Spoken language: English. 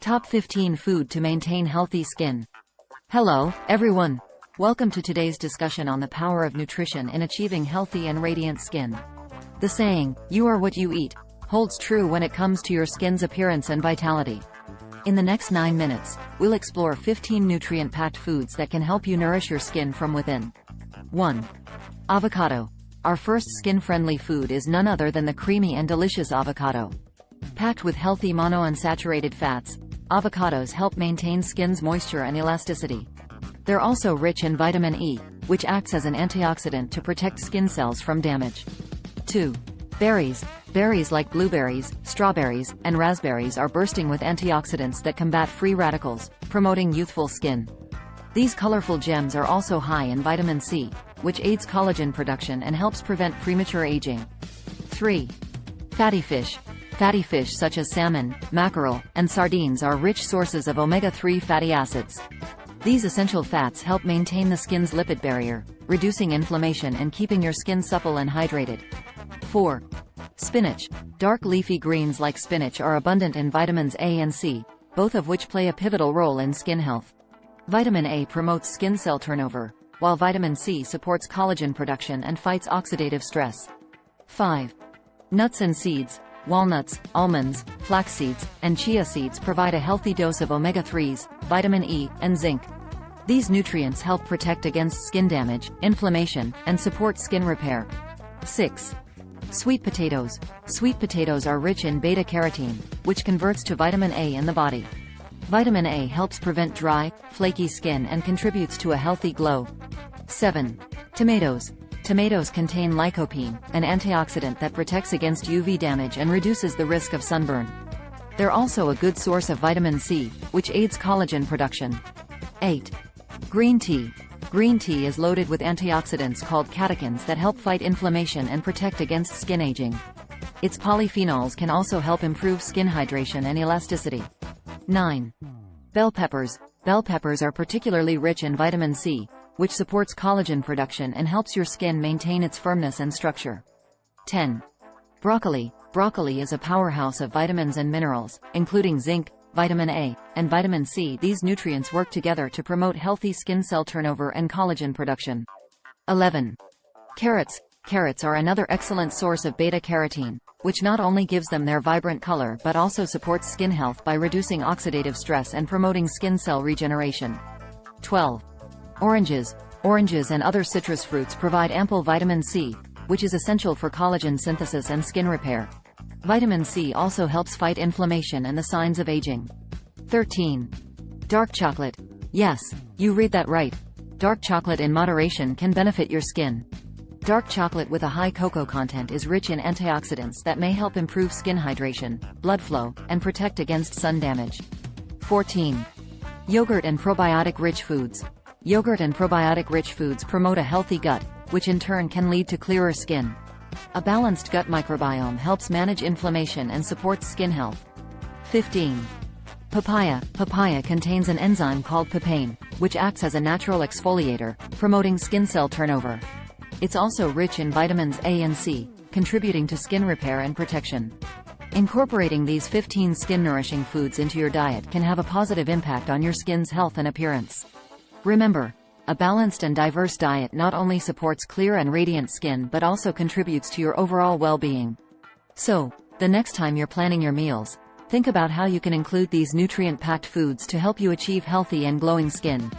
Top 15 Food to Maintain Healthy Skin. Hello, everyone. Welcome to today's discussion on the power of nutrition in achieving healthy and radiant skin. The saying, "You are what you eat," holds true when it comes to your skin's appearance and vitality. In the next 9 minutes, we'll explore 15 nutrient-packed foods that can help you nourish your skin from within. 1. Avocado. Our first skin-friendly food is none other than the creamy and delicious avocado. Packed with healthy monounsaturated fats, avocados help maintain skin's moisture and elasticity. They're also rich in vitamin E, which acts as an antioxidant to protect skin cells from damage. 2. Berries. Berries like blueberries, strawberries, and raspberries are bursting with antioxidants that combat free radicals, promoting youthful skin. These colorful gems are also high in vitamin C, which aids collagen production and helps prevent premature aging. 3. Fatty fish. Fatty fish such as salmon, mackerel, and sardines are rich sources of omega-3 fatty acids. These essential fats help maintain the skin's lipid barrier, reducing inflammation and keeping your skin supple and hydrated. 4. Spinach. Dark leafy greens like spinach are abundant in vitamins A and C, both of which play a pivotal role in skin health. Vitamin A promotes skin cell turnover, while vitamin C supports collagen production and fights oxidative stress. 5. Nuts and seeds. Walnuts, almonds, flax seeds, and chia seeds provide a healthy dose of omega-3s, vitamin E, and zinc. These nutrients help protect against skin damage, inflammation, and support skin repair. 6. Sweet potatoes. Sweet potatoes are rich in beta-carotene, which converts to vitamin A in the body. Vitamin A helps prevent dry, flaky skin and contributes to a healthy glow. 7. Tomatoes. Tomatoes contain lycopene, an antioxidant that protects against UV damage and reduces the risk of sunburn. They're also a good source of vitamin C, which aids collagen production. 8. Green tea. Green tea is loaded with antioxidants called catechins that help fight inflammation and protect against skin aging. Its polyphenols can also help improve skin hydration and elasticity. 9. Bell peppers. Bell peppers are particularly rich in vitamin C, which supports collagen production and helps your skin maintain its firmness and structure. 10. Broccoli. Broccoli is a powerhouse of vitamins and minerals, including zinc, vitamin A, and vitamin C. These nutrients work together to promote healthy skin cell turnover and collagen production. 11. Carrots. Carrots are another excellent source of beta-carotene, which not only gives them their vibrant color but also supports skin health by reducing oxidative stress and promoting skin cell regeneration. 12. Oranges. Oranges and other citrus fruits provide ample vitamin C, which is essential for collagen synthesis and skin repair. Vitamin C also helps fight inflammation and the signs of aging. 13. Dark chocolate. Yes, you read that right. Dark chocolate in moderation can benefit your skin. Dark chocolate with a high cocoa content is rich in antioxidants that may help improve skin hydration, blood flow, and protect against sun damage. 14. Yogurt and probiotic-rich foods. Yogurt and probiotic-rich foods promote a healthy gut, which in turn can lead to clearer skin. A balanced gut microbiome helps manage inflammation and supports skin health. 15. Papaya. Papaya contains an enzyme called papain, which acts as a natural exfoliator, promoting skin cell turnover. It's also rich in vitamins A and C, contributing to skin repair and protection. Incorporating these 15 skin-nourishing foods into your diet can have a positive impact on your skin's health and appearance. Remember, a balanced and diverse diet not only supports clear and radiant skin but also contributes to your overall well-being. So, the next time you're planning your meals, think about how you can include these nutrient-packed foods to help you achieve healthy and glowing skin.